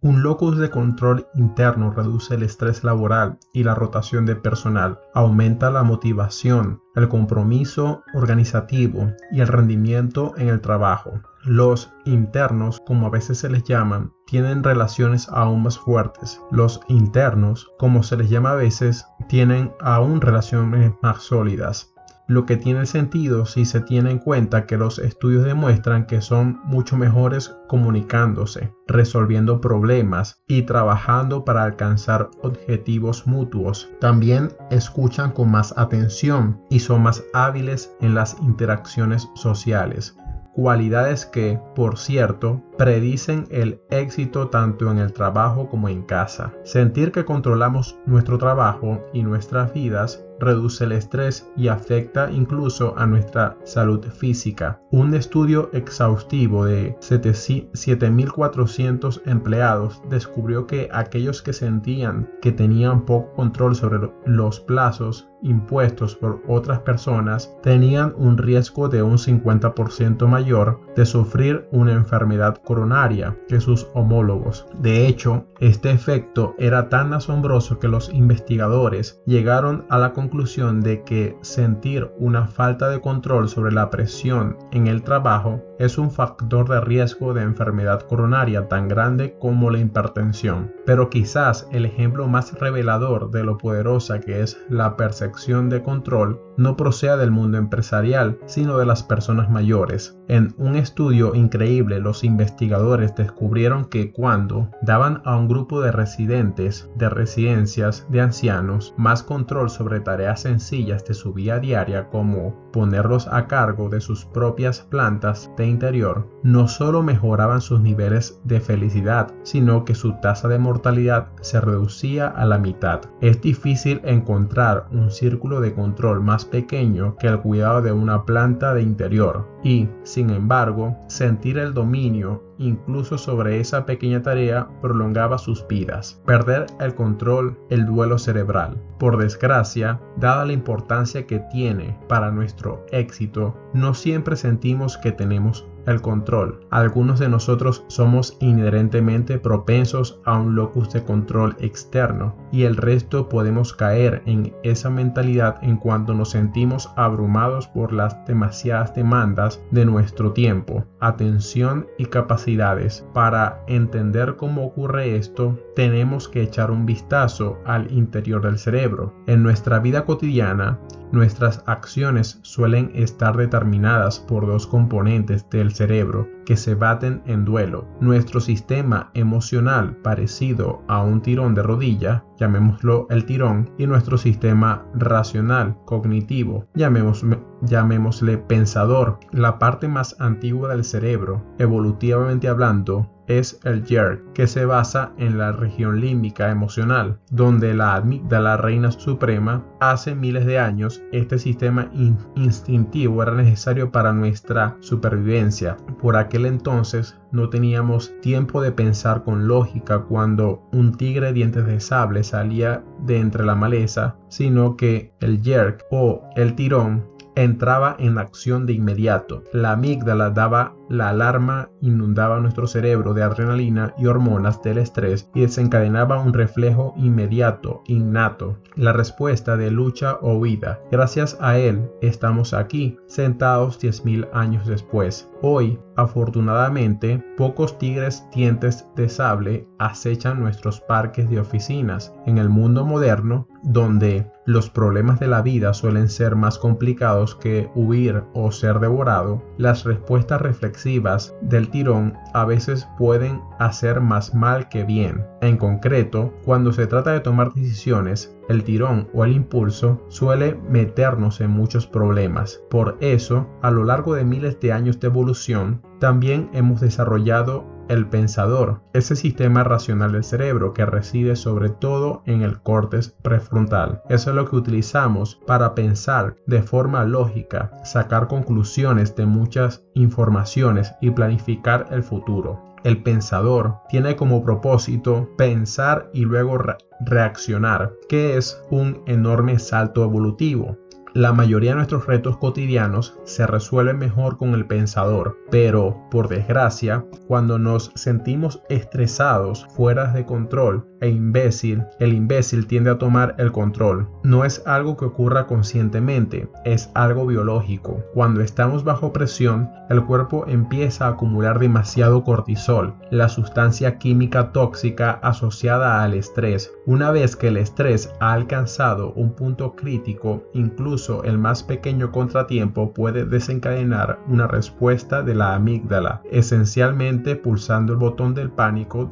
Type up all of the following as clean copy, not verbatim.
Un locus de control interno reduce el estrés laboral y la rotación de personal, aumenta la motivación, el compromiso organizativo y el rendimiento en el trabajo. Los internos, como a veces se les llaman, tienen relaciones aún más fuertes. Los internos, como se les llama a veces, tienen aún relaciones más sólidas. Lo que tiene sentido si se tiene en cuenta que los estudios demuestran que son mucho mejores comunicándose, resolviendo problemas y trabajando para alcanzar objetivos mutuos. También escuchan con más atención y son más hábiles en las interacciones sociales. Cualidades que, por cierto, predicen el éxito tanto en el trabajo como en casa. Sentir que controlamos nuestro trabajo y nuestras vidas reduce el estrés y afecta incluso a nuestra salud física. Un estudio exhaustivo de 7.400 empleados descubrió que aquellos que sentían que tenían poco control sobre los plazos impuestos por otras personas tenían un riesgo de un 50% mayor de sufrir una enfermedad coronaria que sus homólogos. De hecho, este efecto era tan asombroso que los investigadores llegaron a la conclusión de que sentir una falta de control sobre la presión en el trabajo es un factor de riesgo de enfermedad coronaria tan grande como la hipertensión. Pero quizás el ejemplo más revelador de lo poderosa que es la percepción de control no proceda del mundo empresarial, sino de las personas mayores. En un estudio increíble, los investigadores descubrieron que cuando daban a un grupo de residentes de residencias de ancianos más control sobre tareas sencillas de su vida diaria, como ponerlos a cargo de sus propias plantas de interior, no solo mejoraban sus niveles de felicidad, sino que su tasa de mortalidad se reducía a la mitad. Es difícil encontrar un círculo de control más pequeño que el cuidado de una planta de interior y, sin embargo, sentir el dominio incluso sobre esa pequeña tarea prolongaba sus vidas. Perder el control, el duelo cerebral. Por desgracia, dada la importancia que tiene para nuestro éxito, no siempre sentimos que tenemos el control. Algunos de nosotros somos inherentemente propensos a un locus de control externo y el resto podemos caer en esa mentalidad en cuanto nos sentimos abrumados por las demasiadas demandas de nuestro tiempo, atención y capacidades. Para entender cómo ocurre esto, tenemos que echar un vistazo al interior del cerebro. En nuestra vida cotidiana, nuestras acciones suelen estar determinadas por dos componentes del cerebro que se baten en duelo. Nuestro sistema emocional, parecido a un tirón de rodilla, llamémoslo el tirón, y nuestro sistema racional, cognitivo, llamémosle pensador. La parte más antigua del cerebro, evolutivamente hablando, es el jerk, que se basa en la región límbica emocional, donde la amígdala reina suprema. Hace miles de años, este sistema instintivo era necesario para nuestra supervivencia. Por aquel entonces, no teníamos tiempo de pensar con lógica cuando un tigre dientes de sable salía de entre la maleza, sino que el jerk o el tirón entraba en acción de inmediato. La amígdala daba la alarma, inundaba nuestro cerebro de adrenalina y hormonas del estrés y desencadenaba un reflejo inmediato, innato, la respuesta de lucha o huida. Gracias a él estamos aquí, sentados 10.000 años después. Hoy, afortunadamente, pocos tigres dientes de sable acechan nuestros parques de oficinas. En el mundo moderno, donde los problemas de la vida suelen ser más complicados que huir o ser devorado, las respuestas reflexivas del tirón a veces pueden hacer más mal que bien. En concreto, cuando se trata de tomar decisiones, el tirón o el impulso suele meternos en muchos problemas. Por eso, a lo largo de miles de años de evolución, también hemos desarrollado el pensador, ese sistema racional del cerebro que reside sobre todo en el córtex prefrontal. Eso es lo que utilizamos para pensar de forma lógica, sacar conclusiones de muchas informaciones y planificar el futuro. El pensador tiene como propósito pensar y luego reaccionar, que es un enorme salto evolutivo. La mayoría de nuestros retos cotidianos se resuelven mejor con el pensador, pero, por desgracia, cuando nos sentimos estresados, fuera de control el imbécil tiende a tomar el control. No es algo que ocurra conscientemente, es algo biológico. Cuando estamos bajo presión, el cuerpo empieza a acumular demasiado cortisol, la sustancia química tóxica asociada al estrés. Una vez que el estrés ha alcanzado un punto crítico, incluso el más pequeño contratiempo puede desencadenar una respuesta de la amígdala, esencialmente pulsando el botón del pánico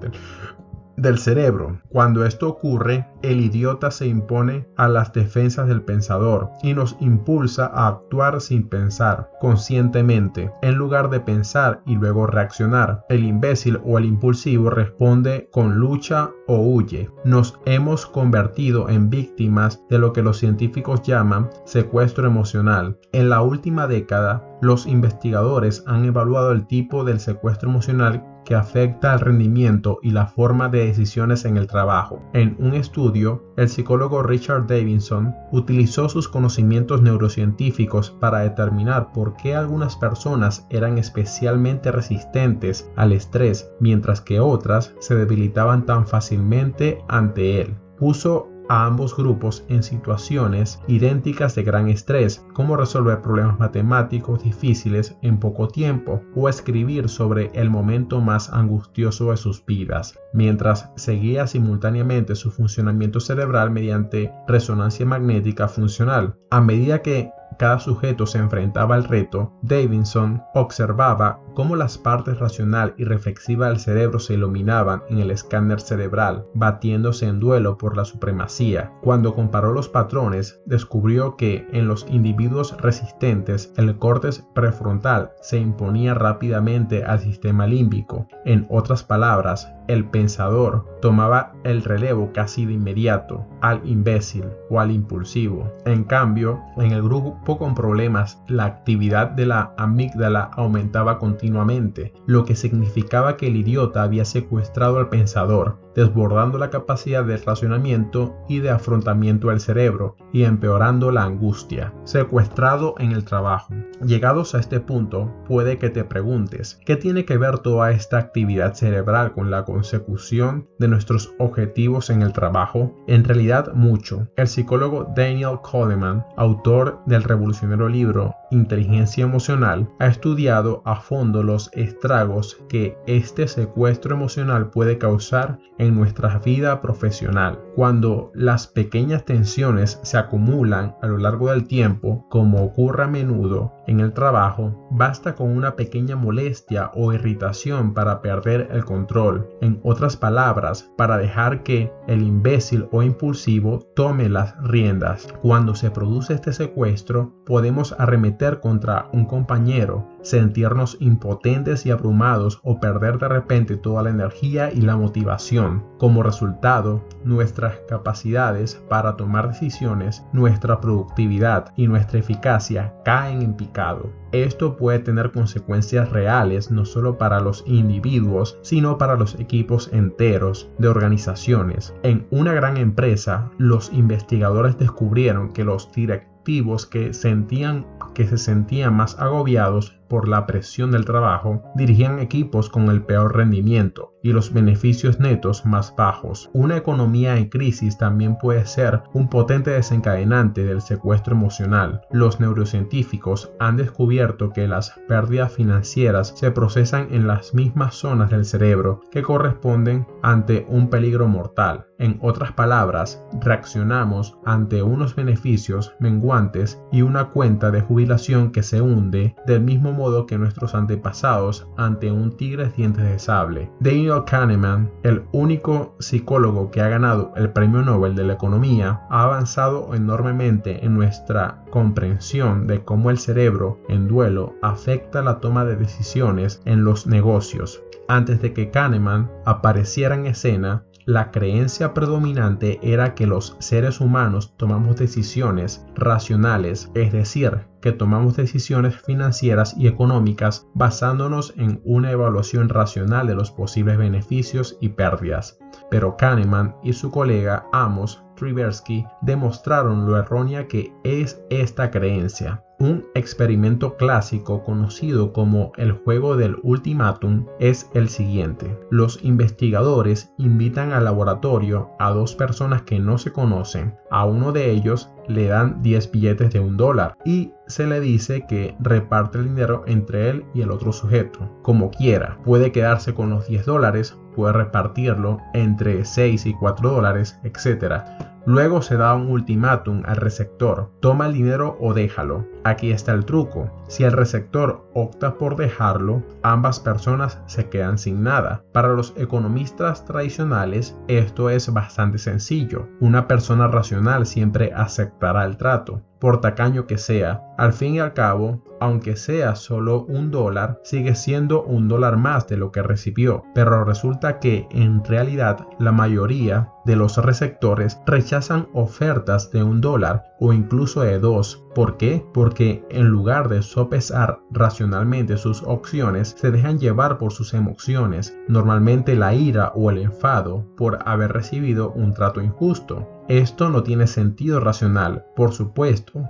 del cerebro. Cuando esto ocurre, el idiota se impone a las defensas del pensador y nos impulsa a actuar sin pensar, conscientemente, en lugar de pensar y luego reaccionar. El imbécil o el impulsivo responde con lucha o huye. Nos hemos convertido en víctimas de lo que los científicos llaman secuestro emocional. En la última década, los investigadores han evaluado el tipo del secuestro emocional que afecta al rendimiento y la forma de decisiones en el trabajo. En un estudio, el psicólogo Richard Davidson utilizó sus conocimientos neurocientíficos para determinar por qué algunas personas eran especialmente resistentes al estrés, mientras que otras se debilitaban tan fácilmente ante él. Puso a ambos grupos en situaciones idénticas de gran estrés, como resolver problemas matemáticos difíciles en poco tiempo o escribir sobre el momento más angustioso de sus vidas, mientras seguía simultáneamente su funcionamiento cerebral mediante resonancia magnética funcional. A medida que cada sujeto se enfrentaba al reto, Davidson observaba cómo las partes racional y reflexiva del cerebro se iluminaban en el escáner cerebral, batiéndose en duelo por la supremacía. Cuando comparó los patrones, descubrió que en los individuos resistentes, el córtex prefrontal se imponía rápidamente al sistema límbico. En otras palabras, el pensador tomaba el relevo casi de inmediato al imbécil o al impulsivo. En cambio, en el grupo con problemas, la actividad de la amígdala aumentaba continuamente, lo que significaba que el idiota había secuestrado al pensador, desbordando la capacidad de racionamiento y de afrontamiento del cerebro y empeorando la angustia. Secuestrado en el trabajo. Llegados a este punto, puede que te preguntes, ¿qué tiene que ver toda esta actividad cerebral con la consecución de nuestros objetivos en el trabajo? En realidad, mucho. El psicólogo Daniel Kahneman, autor del revolucionario libro Inteligencia Emocional, ha estudiado a fondo los estragos que este secuestro emocional puede causar en nuestra vida profesional. Cuando las pequeñas tensiones se acumulan a lo largo del tiempo, como ocurre a menudo en el trabajo, basta con una pequeña molestia o irritación para perder el control. En otras palabras, para dejar que el imbécil o impulsivo tome las riendas. Cuando se produce este secuestro, podemos arremeter contra un compañero, sentirnos impotentes y abrumados o perder de repente toda la energía y la motivación. Como resultado, nuestras capacidades para tomar decisiones, nuestra productividad y nuestra eficacia caen en picado. Esto puede tener consecuencias reales no solo para los individuos, sino para los equipos enteros de organizaciones. En una gran empresa, los investigadores descubrieron que los directivos que se sentían más agobiados por la presión del trabajo, dirigían equipos con el peor rendimiento y los beneficios netos más bajos. Una economía en crisis también puede ser un potente desencadenante del secuestro emocional. Los neurocientíficos han descubierto que las pérdidas financieras se procesan en las mismas zonas del cerebro que corresponden ante un peligro mortal. En otras palabras, reaccionamos ante unos beneficios menguantes y una cuenta de jubilación que se hunde del mismo modo que nuestros antepasados ante un tigre dientes de sable. Daniel Kahneman, el único psicólogo que ha ganado el Premio Nobel de la Economía, ha avanzado enormemente en nuestra comprensión de cómo el cerebro en duelo afecta la toma de decisiones en los negocios. Antes de que Kahneman apareciera en escena, la creencia predominante era que los seres humanos tomamos decisiones racionales, es decir, que tomamos decisiones financieras y económicas basándonos en una evaluación racional de los posibles beneficios y pérdidas. Pero Kahneman y su colega Amos Tversky demostraron lo errónea que es esta creencia. Un experimento clásico conocido como el juego del ultimátum es el siguiente. Los investigadores invitan al laboratorio a dos personas que no se conocen. A uno de ellos le dan 10 billetes de $1 y se le dice que reparte el dinero entre él y el otro sujeto, como quiera. Puede quedarse con los $10, puede repartirlo entre 6 y $4, etc. Luego se da un ultimátum al receptor: toma el dinero o déjalo. Aquí está el truco. Si el receptor opta por dejarlo, ambas personas se quedan sin nada. Para los economistas tradicionales, esto es bastante sencillo. Una persona racional siempre aceptará el trato, por tacaño que sea. Al fin y al cabo, aunque sea solo $1, sigue siendo $1 más de lo que recibió. Pero resulta que en realidad la mayoría de los receptores rechazan ofertas de $1 o incluso de 2. ¿Por qué? Porque en lugar de sopesar racionalmente sus opciones, se dejan llevar por sus emociones, normalmente la ira o el enfado por haber recibido un trato injusto. Esto no tiene sentido racional, por supuesto,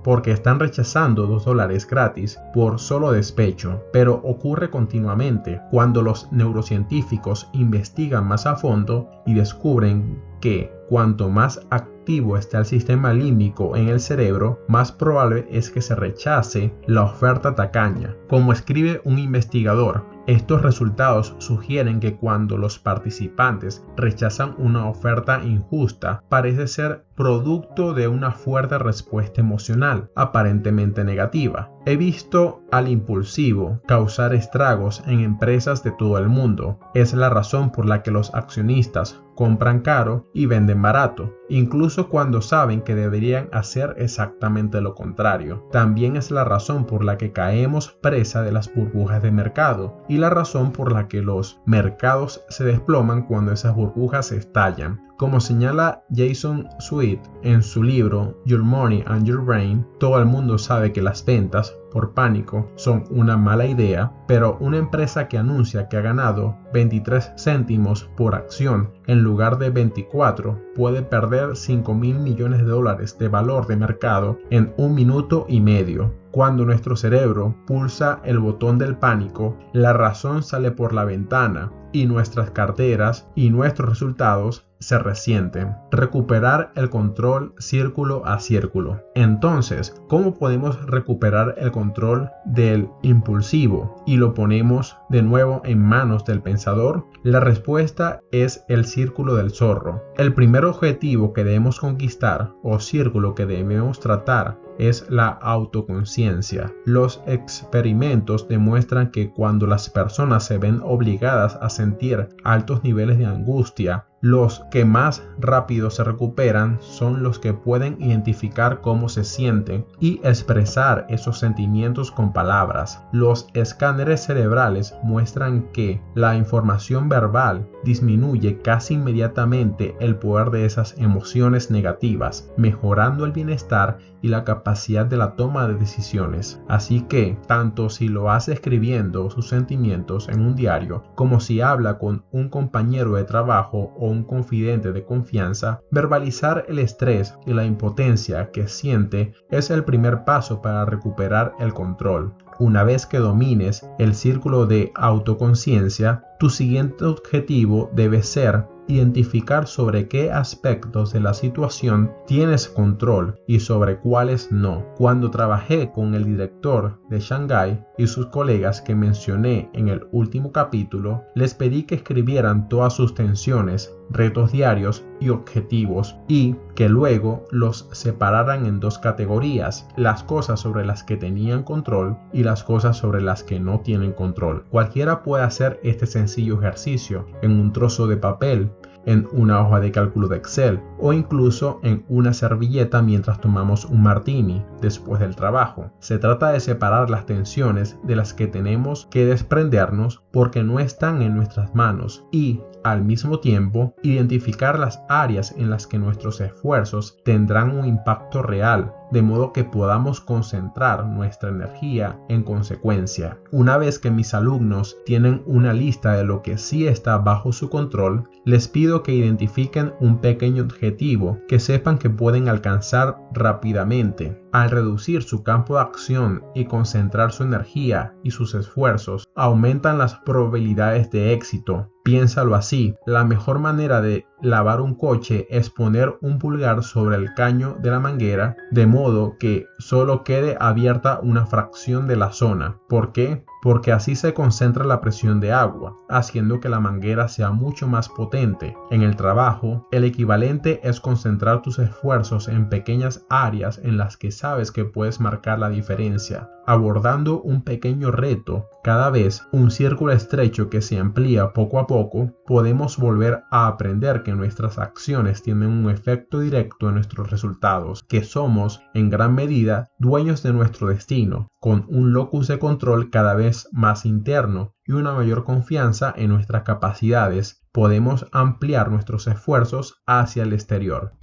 porque están rechazando $2 gratis por solo despecho, pero ocurre continuamente cuando los neurocientíficos investigan más a fondo y descubren que cuanto más activo está el sistema límbico en el cerebro, más probable es que se rechace la oferta tacaña. Como escribe un investigador, estos resultados sugieren que cuando los participantes rechazan una oferta injusta, parece ser producto de una fuerte respuesta emocional, aparentemente negativa. He visto al impulsivo causar estragos en empresas de todo el mundo. Es la razón por la que los accionistas compran caro y venden barato, incluso cuando saben que deberían hacer exactamente lo contrario. También es la razón por la que caemos presa de las burbujas de mercado y la razón por la que los mercados se desploman cuando esas burbujas estallan. Como señala Jason Sweet en su libro Your Money and Your Brain, todo el mundo sabe que las ventas por pánico son una mala idea, pero una empresa que anuncia que ha ganado 23 céntimos por acción en lugar de 24 puede perder $5.000 millones de valor de mercado en 1 minuto y medio. Cuando nuestro cerebro pulsa el botón del pánico, la razón sale por la ventana y nuestras carteras y nuestros resultados se resienten. Recuperar el control círculo a círculo. Entonces, ¿cómo podemos recuperar el control del impulsivo y lo ponemos de nuevo en manos del pensador? La respuesta es el círculo del zorro. El primer objetivo que debemos conquistar o círculo que debemos tratar es la autoconciencia. Los experimentos demuestran que cuando las personas se ven obligadas a sentir altos niveles de angustia, los que más rápido se recuperan son los que pueden identificar cómo se sienten y expresar esos sentimientos con palabras. Los escáneres cerebrales muestran que la información verbal disminuye casi inmediatamente el poder de esas emociones negativas, mejorando el bienestar y la capacidad de la toma de decisiones. Así que, tanto si lo hace escribiendo sus sentimientos en un diario, como si habla con un compañero de trabajo o un confidente de confianza, verbalizar el estrés y la impotencia que siente es el primer paso para recuperar el control. Una vez que domines el círculo de autoconciencia, tu siguiente objetivo debe ser identificar sobre qué aspectos de la situación tienes control y sobre cuáles no. Cuando trabajé con el director de Shanghai y sus colegas que mencioné en el último capítulo, les pedí que escribieran todas sus tensiones, retos diarios y objetivos y que luego los separaran en dos categorías: las cosas sobre las que tenían control y las cosas sobre las que no tienen control. Cualquiera puede hacer este sencillo ejercicio en un trozo de papel. en una hoja de cálculo de Excel o incluso en una servilleta mientras tomamos un martini después del trabajo. Se trata de separar las tensiones de las que tenemos que desprendernos porque no están en nuestras manos y, al mismo tiempo, identificar las áreas en las que nuestros esfuerzos tendrán un impacto real, de modo que podamos concentrar nuestra energía en consecuencia. Una vez que mis alumnos tienen una lista de lo que sí está bajo su control, les pido que identifiquen un pequeño objetivo que sepan que pueden alcanzar rápidamente. Al reducir su campo de acción y concentrar su energía y sus esfuerzos, aumentan las probabilidades de éxito. Piénsalo así, la mejor manera de lavar un coche es poner un pulgar sobre el caño de la manguera, de modo que solo quede abierta una fracción de la zona. ¿Por qué? Porque así se concentra la presión de agua, haciendo que la manguera sea mucho más potente. En el trabajo, el equivalente es concentrar tus esfuerzos en pequeñas áreas en las que sabes que puedes marcar la diferencia. Abordando un pequeño reto, cada vez un círculo estrecho que se amplía poco a poco, podemos volver a aprender que nuestras acciones tienen un efecto directo en nuestros resultados, que somos, en gran medida, dueños de nuestro destino, con un locus de control cada vez más interno y una mayor confianza en nuestras capacidades, podemos ampliar nuestros esfuerzos hacia el exterior.